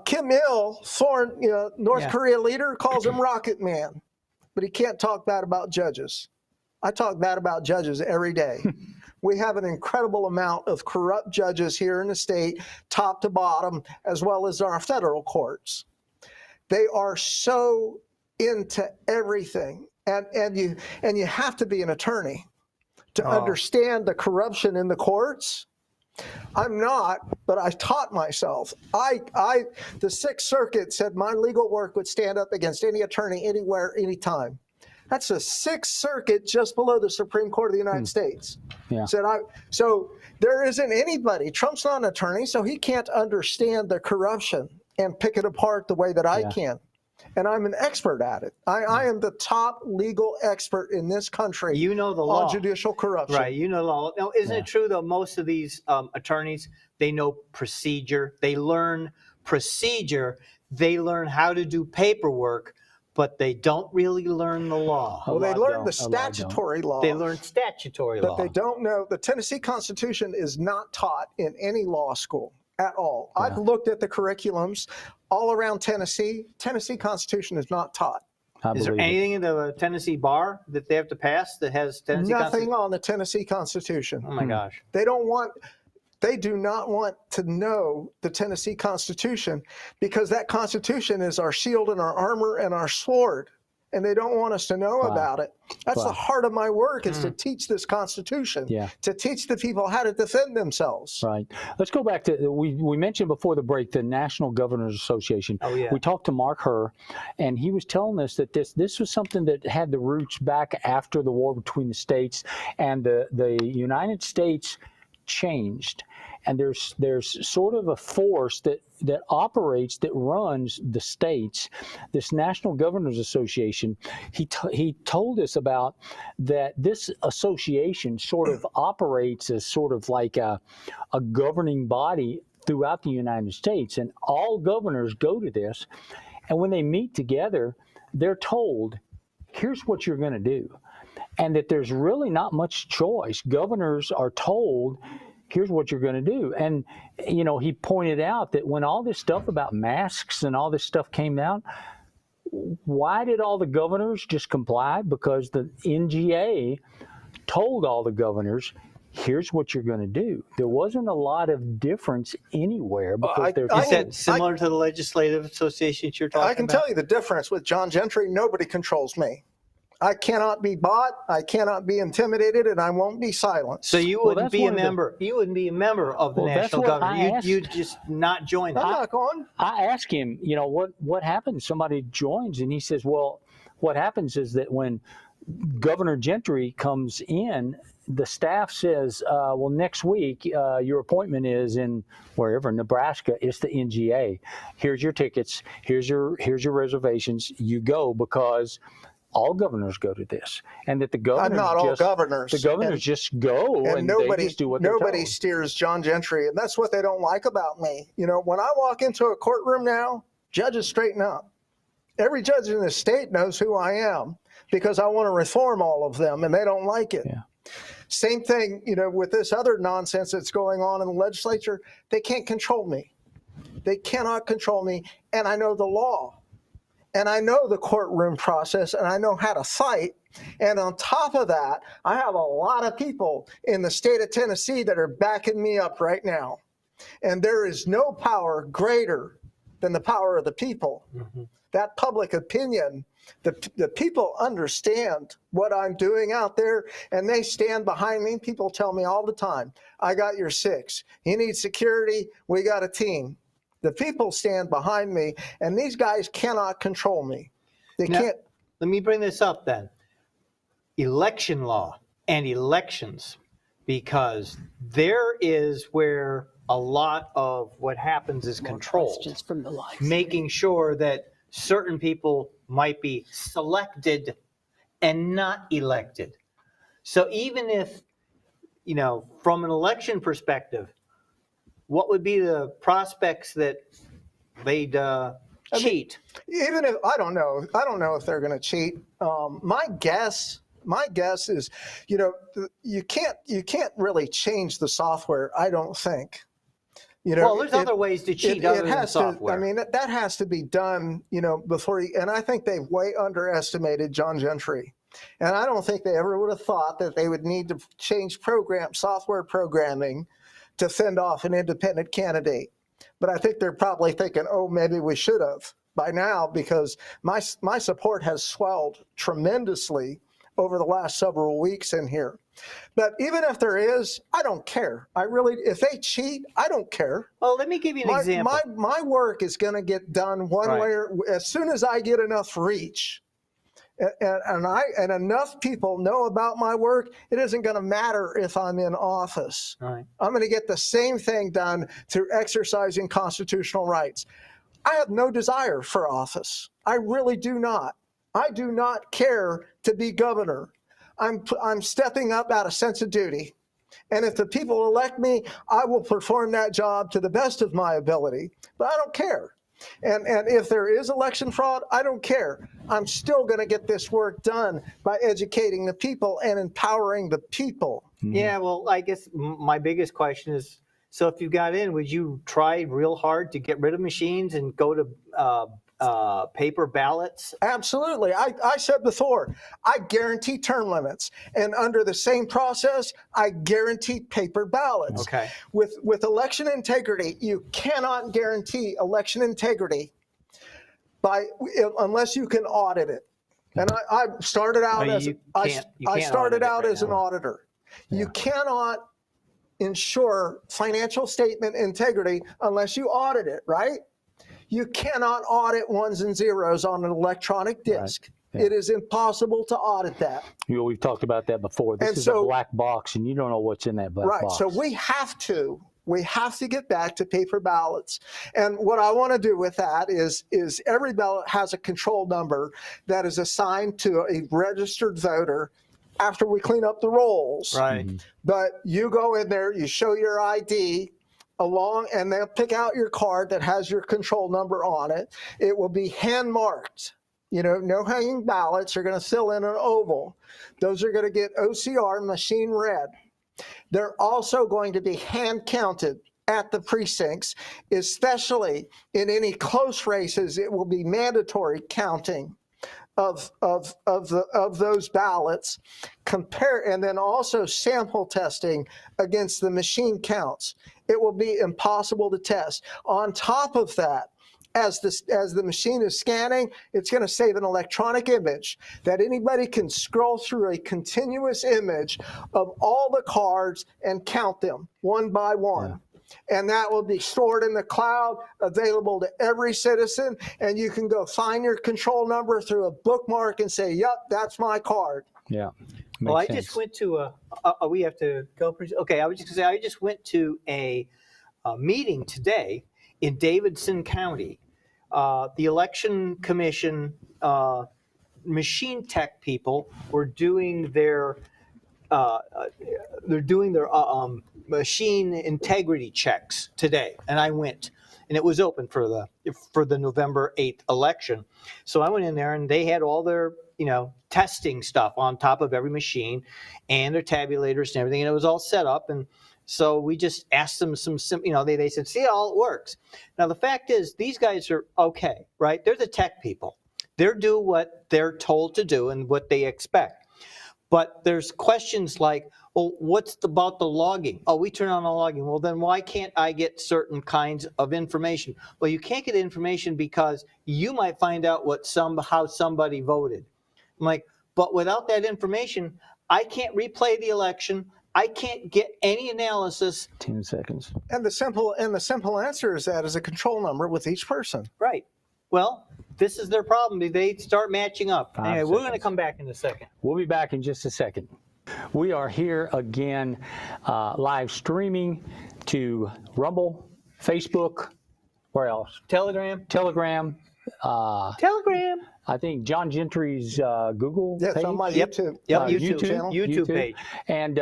[SPEAKER 3] Kim Il, foreign, North Korea leader, calls him Rocket Man. But he can't talk bad about judges. I talk bad about judges every day. We have an incredible amount of corrupt judges here in the state, top to bottom, as well as our federal courts. They are so into everything, and you have to be an attorney to understand the corruption in the courts. I'm not, but I taught myself. The Sixth Circuit said my legal work would stand up against any attorney, anywhere, anytime. That's the Sixth Circuit, just below the Supreme Court of the United States.
[SPEAKER 1] Yeah.
[SPEAKER 3] So there isn't anybody. Trump's not an attorney, so he can't understand the corruption and pick it apart the way that I can. and I'm an expert at it. I am the top legal expert in this country.
[SPEAKER 2] You know the law
[SPEAKER 3] on judicial corruption.
[SPEAKER 2] Right, you know the law. Now, isn't it true though? Most of these attorneys, they know procedure. They learn procedure. They learn how to do paperwork, but they don't really learn the law.
[SPEAKER 3] Well, they learn the statutory law.
[SPEAKER 2] They learn statutory law,
[SPEAKER 3] but they don't know. The Tennessee Constitution is not taught in any law school at all.
[SPEAKER 1] Yeah.
[SPEAKER 3] I've looked at the curriculums all around Tennessee. Tennessee Constitution is not taught.
[SPEAKER 2] Is there anything in the Tennessee bar that they have to pass that has Tennessee
[SPEAKER 3] Nothing on the Tennessee Constitution.
[SPEAKER 2] Oh my gosh.
[SPEAKER 3] They do not want to know the Tennessee Constitution because that Constitution is our shield and our armor and our sword. And they don't want us to know about it. That's the heart of my work, is to teach this Constitution, to teach the people how to defend themselves.
[SPEAKER 1] Right. Let's go back to, we mentioned before the break, the National Governors Association.
[SPEAKER 2] Oh, yeah.
[SPEAKER 1] We talked to Mark Herr, and he was telling us that this was something that had the roots back after the war between the states, and the United States changed. And there's sort of a force that operates, that runs the states. This National Governors Association, he told us about that this association sort of operates as sort of like a governing body throughout the United States, and all governors go to this. And when they meet together, they're told, here's what you're going to do. And that there's really not much choice. Governors are told, here's what you're going to do. And, you know, he pointed out that when all this stuff about masks and all this stuff came out, why did all the governors just comply? Because the NGA told all the governors, here's what you're going to do. There wasn't a lot of difference anywhere. Because
[SPEAKER 2] is that similar to the legislative associations you're talking about?
[SPEAKER 3] I can tell you the difference with John Gentry. Nobody controls me. I cannot be bought, I cannot be intimidated, and I won't be silenced.
[SPEAKER 2] So you wouldn't be a member. You wouldn't be a member of the National Government. You'd just not join them.
[SPEAKER 3] I'm not going.
[SPEAKER 1] I asked him, you know, what happens? Somebody joins, and he says, well, what happens is that when Governor Gentry comes in, the staff says, well, next week your appointment is in wherever, Nebraska. It's the NGA. Here's your tickets. Here's your reservations. You go, because all governors go to this, and that the governors
[SPEAKER 3] all governors.
[SPEAKER 1] The governors just go, and
[SPEAKER 3] nobody,
[SPEAKER 1] they just do what they're told.
[SPEAKER 3] Nobody steers John Gentry, and that's what they don't like about me. You know, when I walk into a courtroom now, judges straighten up. Every judge in the state knows who I am, because I want to reform all of them, and they don't like it.
[SPEAKER 1] Yeah.
[SPEAKER 3] Same thing, you know, with this other nonsense that's going on in the legislature. They can't control me. They cannot control me, and I know the law. And I know the courtroom process, and I know how to fight. And on top of that, I have a lot of people in the state of Tennessee that are backing me up right now. And there is no power greater than the power of the people. Mm-hmm. That public opinion, the people understand what I'm doing out there, and they stand behind me. People tell me all the time, I got your six. You need security, we got a team. The people stand behind me, and these guys cannot control me. They can't.
[SPEAKER 2] Let me bring this up then. Election law and elections, because there is where a lot of what happens is controlled.
[SPEAKER 1] From the live
[SPEAKER 2] making sure that certain people might be selected and not elected. So even if, you know, from an election perspective, what would be the prospects that they'd cheat?
[SPEAKER 3] Even if I don't know if they're going to cheat. My guess is, you know, you can't really change the software. I don't think. You know,
[SPEAKER 2] well, there's other ways to cheat other than software.
[SPEAKER 3] I mean, that has to be done, you know, before you. And I think they've way underestimated John Gentry. And I don't think they ever would have thought that they would need to change software programming to fend off an independent candidate. But I think they're probably thinking, oh, maybe we should have by now, because my support has swelled tremendously over the last several weeks in here. But even if there is, I don't care. If they cheat, I don't care.
[SPEAKER 2] Well, let me give you an example.
[SPEAKER 3] My work is going to get done one way, as soon as I get enough reach. And enough people know about my work, it isn't going to matter if I'm in office.
[SPEAKER 2] Right.
[SPEAKER 3] I'm going to get the same thing done through exercising constitutional rights. I have no desire for office. I really do not. I do not care to be governor. I'm stepping up out of sense of duty. And if the people elect me, I will perform that job to the best of my ability. But I don't care. And if there is election fraud, I don't care. I'm still going to get this work done by educating the people and empowering the people.
[SPEAKER 2] Yeah, well, I guess my biggest question is, so if you got in, would you try real hard to get rid of machines and go to paper ballots?
[SPEAKER 3] Absolutely. I said before, I guarantee term limits. And under the same process, I guarantee paper ballots.
[SPEAKER 2] Okay.
[SPEAKER 3] With election integrity, you cannot guarantee election integrity unless you can audit it. And I started out as an auditor. Yeah. You cannot ensure financial statement integrity unless you audit it, right? You cannot audit ones and zeros on an electronic disk. Right. Yeah. It is impossible to audit that.
[SPEAKER 1] We've talked about that before. This is a black box, and you don't know what's in that black box.
[SPEAKER 3] Right. So we have to get back to paper ballots. And what I want to do with that is every ballot has a control number that is assigned to a registered voter after we clean up the rolls.
[SPEAKER 2] Right.
[SPEAKER 1] Mm-hmm.
[SPEAKER 3] But you go in there, you show your ID and they'll pick out your card that has your control number on it. It will be hand marked. No hanging ballots. You're going to fill in an oval. Those are going to get OCR machine read. They're also going to be hand counted at the precincts, especially in any close races. It will be mandatory counting of those ballots, and then also sample testing against the machine counts. It will be impossible to test. On top of that, as the machine is scanning, it's going to save an electronic image that anybody can scroll through, a continuous image of all the cards and count them one by one. Yeah. And that will be stored in the cloud, available to every citizen. And you can go find your control number through a bookmark and say, yep, that's my card.
[SPEAKER 1] Yeah.
[SPEAKER 2] Well, I just went to we have to go. Okay, I was just going to say, I just went to a meeting today in Davidson County. The election commission machine tech people were doing their machine integrity checks today, and I went, and it was open for the November 8th election. So I went in there, and they had all their testing stuff on top of every machine, and their tabulators and everything, and it was all set up. And so we just asked them they said, see how it works. Now the fact is, these guys are okay, right? They're the tech people. They're doing what they're told to do and what they expect. But there's questions like, well, what's about the logging? Oh, we turn on the logging. Well, then why can't I get certain kinds of information? Well, you can't get information because you might find out how somebody voted. I'm like, but without that information, I can't replay the election. I can't get any analysis.
[SPEAKER 1] 10 seconds.
[SPEAKER 3] And the simple answer is that is a control number with each person.
[SPEAKER 2] Right. Well, this is their problem. They start matching up. Anyway, we're going to come back in a second.
[SPEAKER 1] We'll be back in just a second. We are here again, live streaming to Rumble, Facebook, where else?
[SPEAKER 2] Telegram.
[SPEAKER 1] Telegram. I think John Gentry's Google page.
[SPEAKER 3] Yes, on my YouTube.
[SPEAKER 2] Yep, YouTube page.
[SPEAKER 1] And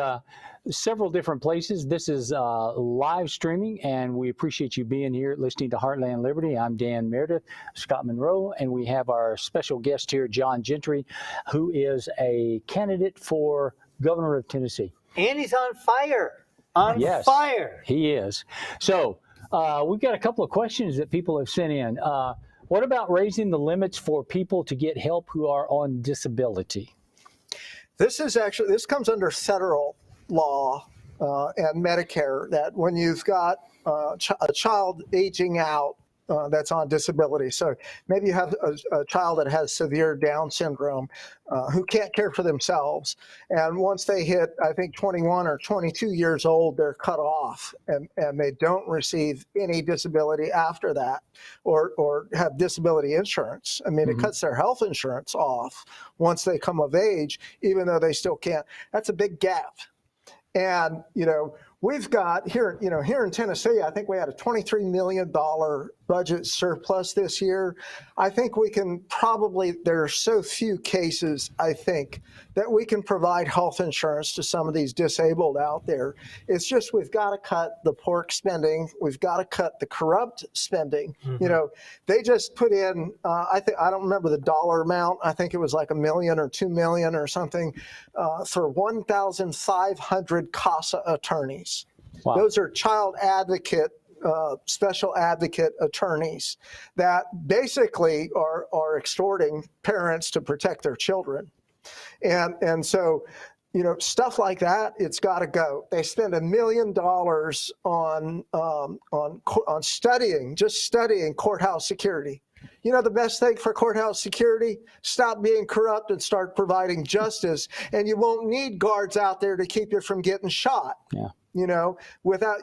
[SPEAKER 1] several different places. This is live streaming, and we appreciate you being here listening to Heartland Liberty. I'm Dan Meredith, Scott Monroe, and we have our special guest here, John Gentry, who is a candidate for governor of Tennessee.
[SPEAKER 2] And he's on fire.
[SPEAKER 1] Yes,
[SPEAKER 2] fire.
[SPEAKER 1] He is. So we've got a couple of questions that people have sent in. What about raising the limits for people to get help who are on disability?
[SPEAKER 3] This comes under federal law and Medicare, that when you've got a child aging out that's on disability. So maybe you have a child that has severe Down syndrome who can't care for themselves. And once they hit, I think, 21 or 22 years old, they're cut off and they don't receive any disability after that or have disability insurance. I mean, It cuts their health insurance off once they come of age, even though they still can't. That's a big gap. And, we've got here, here in Tennessee, I think we had a $23 million budget surplus this year. I think we can probably, there are so few cases, I think, that we can provide health insurance to some of these disabled out there. It's just we've got to cut the pork spending. We've got to cut the corrupt spending.
[SPEAKER 2] Mm-hmm.
[SPEAKER 3] They just put in, I don't remember the dollar amount. I think it was like $1 million or $2 million or something for 1,500 CASA attorneys.
[SPEAKER 1] Wow.
[SPEAKER 3] Those are child advocate, special advocate attorneys that basically are extorting parents to protect their children. And so, stuff like that, it's got to go. They spend $1 million on studying courthouse security. The best thing for courthouse security, stop being corrupt and start providing justice, and you won't need guards out there to keep you from getting shot.
[SPEAKER 1] Yeah.
[SPEAKER 3] Without,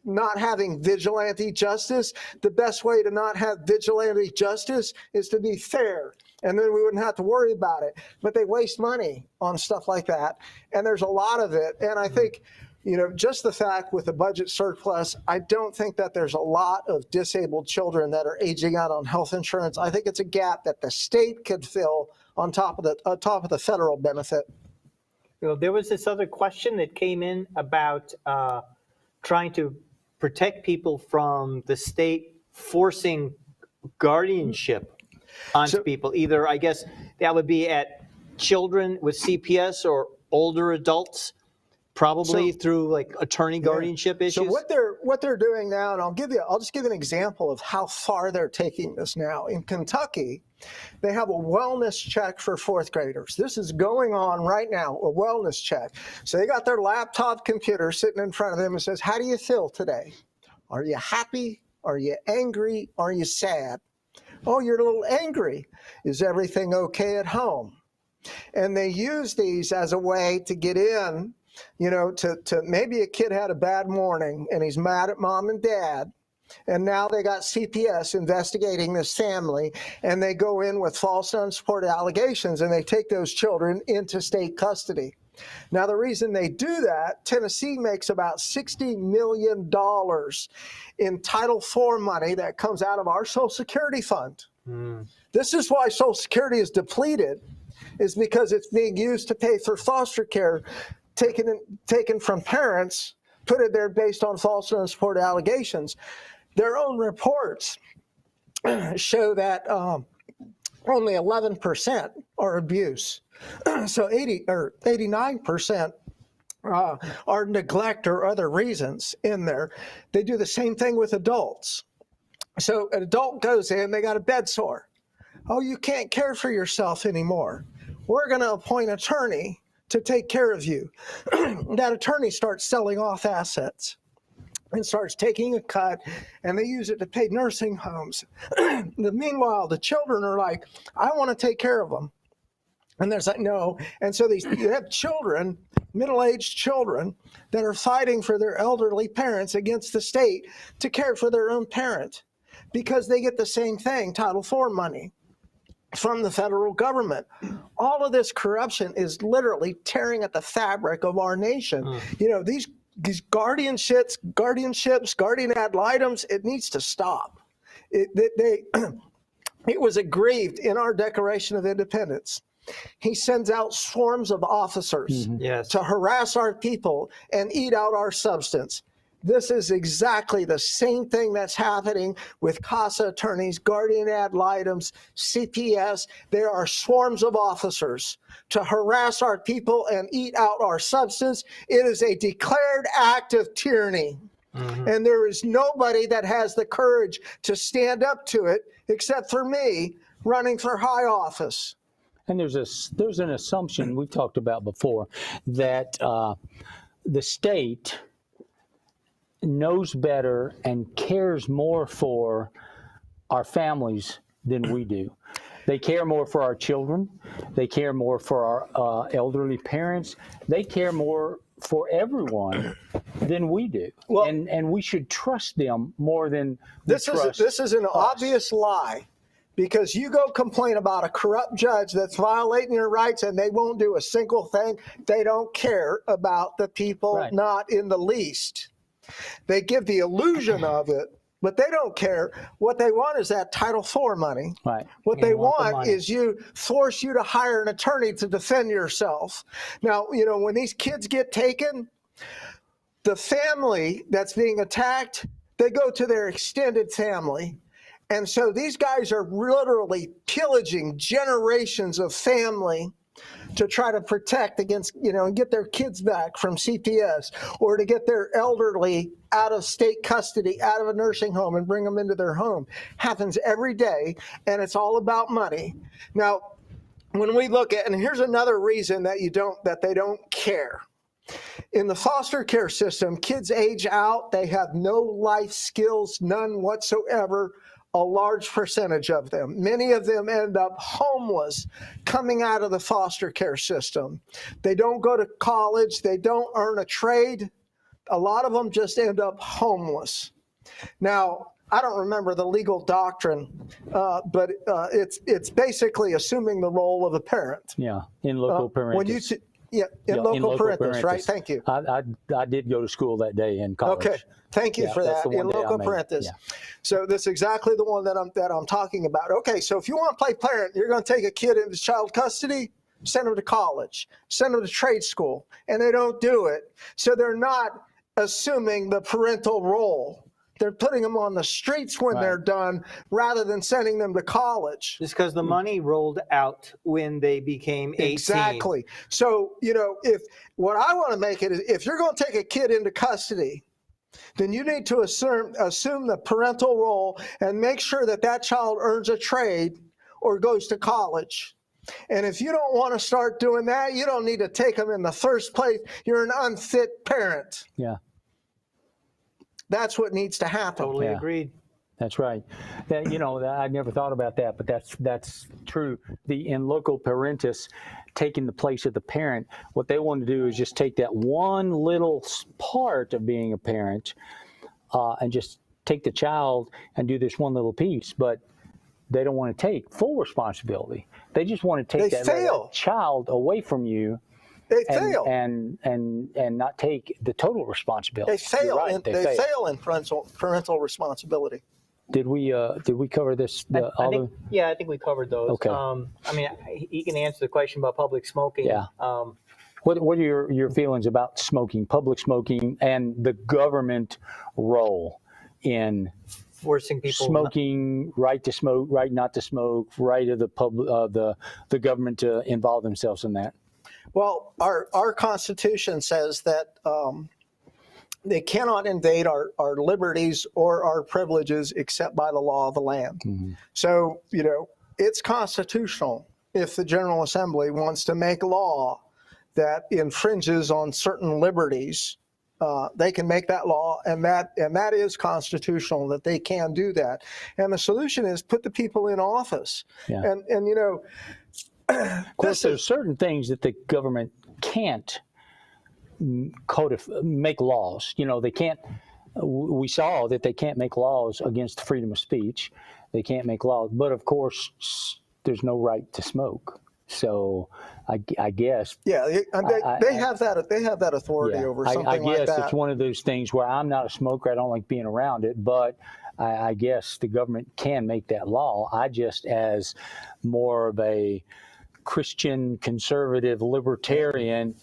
[SPEAKER 3] not having vigilante justice, the best way to not have vigilante justice is to be fair. And then we wouldn't have to worry about it. But they waste money on stuff like that. And there's a lot of it. And I think, just the fact with the budget surplus, I don't think that there's a lot of disabled children that are aging out on health insurance. I think it's a gap that the state could fill on top of the federal benefit.
[SPEAKER 2] There was this other question that came in about trying to protect people from the state forcing guardianship onto people. Either, I guess, that would be at children with CPS or older adults, probably through like attorney guardianship issues.
[SPEAKER 3] So what they're doing now, and I'll just give an example of how far they're taking this now. In Kentucky, they have a wellness check for fourth graders. This is going on right now, a wellness check. So they got their laptop computer sitting in front of them and says, how do you feel today? Are you happy? Are you angry? Are you sad? Oh, you're a little angry. Is everything okay at home? And they use these as a way to get in, to maybe a kid had a bad morning and he's mad at mom and dad. And now they got CPS investigating this family, and they go in with false and unsupported allegations, and they take those children into state custody. Now, the reason they do that, Tennessee makes about $60 million in Title IV money that comes out of our Social Security fund. This is why Social Security is depleted, is because it's being used to pay for foster care taken from parents, put it there based on false and unsupported allegations. Their own reports show that only 11% are abuse. So 89% are neglect or other reasons in there. They do the same thing with adults. So an adult goes in, they got a bed sore. Oh, you can't care for yourself anymore. We're going to appoint an attorney to take care of you. That attorney starts selling off assets and starts taking a cut, and they use it to pay nursing homes. Meanwhile, the children are like, I want to take care of them. And there's like, no. And so you have children, middle-aged children, that are fighting for their elderly parents against the state to care for their own parent because they get the same thing, Title IV money, from the federal government. All of this corruption is literally tearing at the fabric of our nation. These guardianships, guardian ad litem's, it needs to stop. It was aggrieved in our Declaration of Independence. He sends out swarms of officers to harass our people and eat out our substance. This is exactly the same thing that's happening with CASA attorneys, guardian ad litem's, CPS. There are swarms of officers to harass our people and eat out our substance. It is a declared act of tyranny. And there is nobody that has the courage to stand up to it except for me running for high office.
[SPEAKER 1] And there's an assumption we've talked about before that the state knows better and cares more for our families than we do. They care more for our children. They care more for our elderly parents. They care more for everyone than we do. Well, and we should trust them more than
[SPEAKER 3] this is an obvious lie because you go complain about a corrupt judge that's violating your rights and they won't do a single thing. They don't care about the people,
[SPEAKER 1] Right.
[SPEAKER 3] not in the least. They give the illusion of it, but they don't care. What they want is that Title IV money.
[SPEAKER 1] Right.
[SPEAKER 3] What
[SPEAKER 2] They
[SPEAKER 3] they
[SPEAKER 2] want the
[SPEAKER 3] want
[SPEAKER 2] money.
[SPEAKER 3] is force you to hire an attorney to defend yourself. Now, when these kids get taken, the family that's being attacked, they go to their extended family. And so these guys are literally pillaging generations of family to try to protect against, and get their kids back from CPS, or to get their elderly out of state custody, out of a nursing home, and bring them into their home. Happens every day, and it's all about money. Now, when we look at, and here's another reason that they don't care. In the foster care system, kids age out, they have no life skills, none whatsoever. A large percentage of them. Many of them end up homeless coming out of the foster care system. They don't go to college. They don't earn a trade. A lot of them just end up homeless. Now, I don't remember the legal doctrine, but it's basically assuming the role of a parent.
[SPEAKER 1] Yeah. In local parentis.
[SPEAKER 3] In local parentis, right? Thank you.
[SPEAKER 1] I did go to school that day in college.
[SPEAKER 3] Okay, thank you for
[SPEAKER 1] that's
[SPEAKER 3] that.
[SPEAKER 1] the
[SPEAKER 3] In
[SPEAKER 1] one day I
[SPEAKER 3] local
[SPEAKER 1] made.
[SPEAKER 3] parentis.
[SPEAKER 1] Yeah.
[SPEAKER 3] So that's exactly the one that I'm talking about. Okay, so if you want to play parent, you're going to take a kid into child custody, send them to college, send them to trade school, and they don't do it. So they're not assuming the parental role. They're putting them on the streets when they're done, rather than sending them to college.
[SPEAKER 2] Just because the money rolled out when they became 18.
[SPEAKER 3] Exactly. So, if what I want to make it is, if you're going to take a kid into custody, then you need to assume the parental role and make sure that child earns a trade or goes to college. And if you don't want to start doing that, you don't need to take them in the first place. You're an unfit parent.
[SPEAKER 1] Yeah.
[SPEAKER 3] That's what needs to happen.
[SPEAKER 2] Totally
[SPEAKER 1] Yeah.
[SPEAKER 2] agreed.
[SPEAKER 1] That's right. I never thought about that, but that's true. The in loco parentis, taking the place of the parent, what they want to do is just take that one little part of being a parent and just take the child and do this one little piece, but they don't want to take full responsibility. They just want to take that child away from you.
[SPEAKER 3] They fail.
[SPEAKER 1] And not take the total responsibility.
[SPEAKER 3] They fail.
[SPEAKER 1] You're right,
[SPEAKER 3] They fail in parental responsibility.
[SPEAKER 1] Did we cover this?
[SPEAKER 2] I think we covered those.
[SPEAKER 1] Okay.
[SPEAKER 2] He can answer the question about public smoking.
[SPEAKER 1] Yeah. What are your feelings about smoking, public smoking, and the government role in
[SPEAKER 2] Forcing people
[SPEAKER 1] smoking, right to smoke, right not to smoke, right of the public, the government to involve themselves in that?
[SPEAKER 3] Well, our Constitution says that they cannot invade our liberties or our privileges except by the law of the land. Mm-hmm. So, it's constitutional if the General Assembly wants to make law that infringes on certain liberties. They can make that law, and that is constitutional, that they can do that. And the solution is put the people in office. Yeah. And
[SPEAKER 1] of course, there's certain things that the government can't make laws. They can't. We saw that they can't make laws against freedom of speech. They can't make laws, but of course, there's no right to smoke. So, I guess.
[SPEAKER 3] Yeah, they have that. They have that authority over something like that.
[SPEAKER 1] I guess it's one of those things where I'm not a smoker. I don't like being around it, but I guess the government can make that law. I just, as more of a Christian, conservative, libertarian,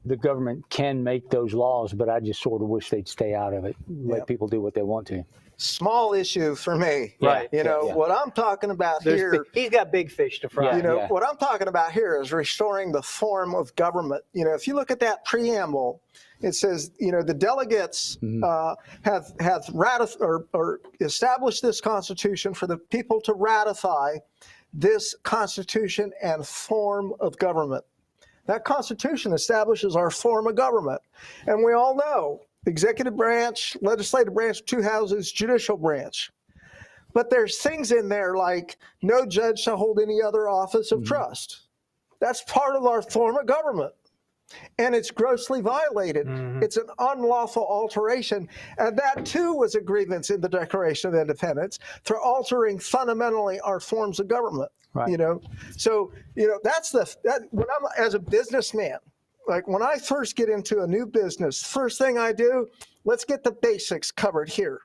[SPEAKER 1] the government can make those laws, but I just sort of wish they'd stay out of it. Let people do what they want to.
[SPEAKER 3] Small issue for me.
[SPEAKER 1] Right.
[SPEAKER 3] What I'm talking about here.
[SPEAKER 2] He's got big fish to fry.
[SPEAKER 3] What I'm talking about here is restoring the form of government. If you look at that preamble, it says, the delegates have ratified or established this Constitution for the people to ratify this Constitution and form of government. That Constitution establishes our form of government. And we all know, executive branch, legislative branch, two houses, judicial branch. But there's things in there like no judge shall hold any other office of trust. That's part of our form of government. and it's grossly violated. It's an unlawful alteration. And that too was a grievance in the Declaration of Independence for altering fundamentally our forms of government.
[SPEAKER 1] Right.
[SPEAKER 3] You know, so, you know, when I'm as a businessman, like when I first get into a new business, first thing I do, let's get the basics covered here.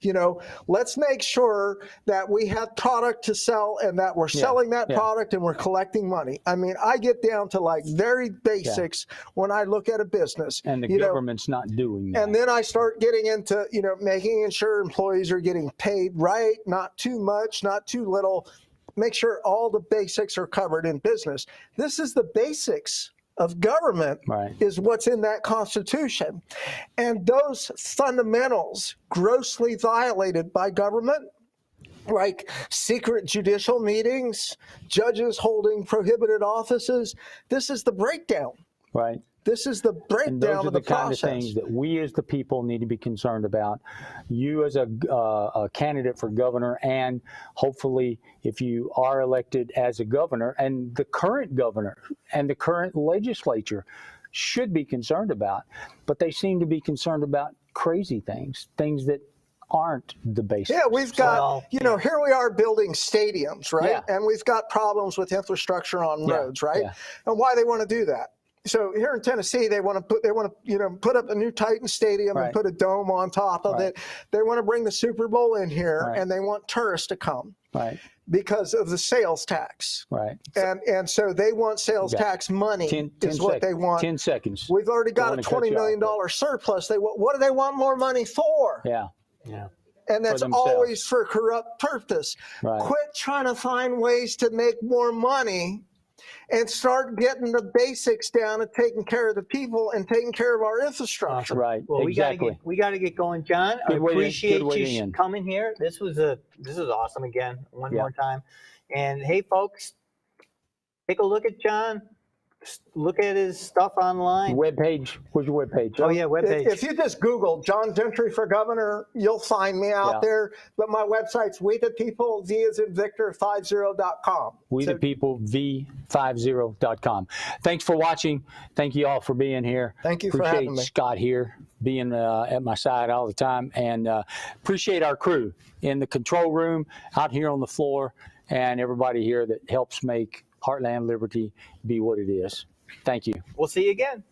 [SPEAKER 3] You know, let's make sure that we have product to sell and that we're selling that product and we're collecting money. I mean, I get down to like very basics when I look at a business.
[SPEAKER 1] And the government's not doing that.
[SPEAKER 3] And then I start getting into, you know, making sure employees are getting paid right, not too much, not too little. Make sure all the basics are covered in business. This is the basics of government, is what's in that Constitution. And those fundamentals grossly violated by government, like secret judicial meetings, judges holding prohibited offices, this is the breakdown.
[SPEAKER 1] Right.
[SPEAKER 3] This is the breakdown of the process.
[SPEAKER 1] Those are the kind of things that we as the people need to be concerned about. You as a candidate for governor, and hopefully if you are elected as a governor, and the current governor and the current legislature should be concerned about, but they seem to be concerned about crazy things, things that aren't the basics.
[SPEAKER 3] Yeah, we've got, you know, here we are building stadiums, right? And we've got problems with infrastructure on roads, right? And why they want to do that. So here in Tennessee, they want to you know, put up a new Titan Stadium and put a dome on top of it. They want to bring the Super Bowl in here, and they want tourists to come, because of the sales tax, and so they want sales tax money is what they want.
[SPEAKER 1] 10 seconds.
[SPEAKER 3] We've already got a $20 million surplus. What do they want more money for? And that's always for corrupt purpose. Quit trying to find ways to make more money and start getting the basics down and taking care of the people and taking care of our infrastructure.
[SPEAKER 2] Well, we got to get going, John. I appreciate you coming here. This is awesome again, one more time. And hey, folks, take a look at John. Look at his stuff online.
[SPEAKER 1] Webpage. Where's your webpage?
[SPEAKER 2] Oh, yeah, webpage.
[SPEAKER 3] If you just Google John Gentry for governor, you'll find me out there. But my website's We the People, V as in Victor, 50.com.
[SPEAKER 1] We the People, V50.com. Thanks for watching. Thank you all for being here.
[SPEAKER 3] Thank you for having me.
[SPEAKER 1] Appreciate Scott here being at my side all the time. And appreciate our crew in the control room, out here on the floor, and everybody here that helps make Heartland Liberty be what it is. Thank you.
[SPEAKER 2] We'll see you again.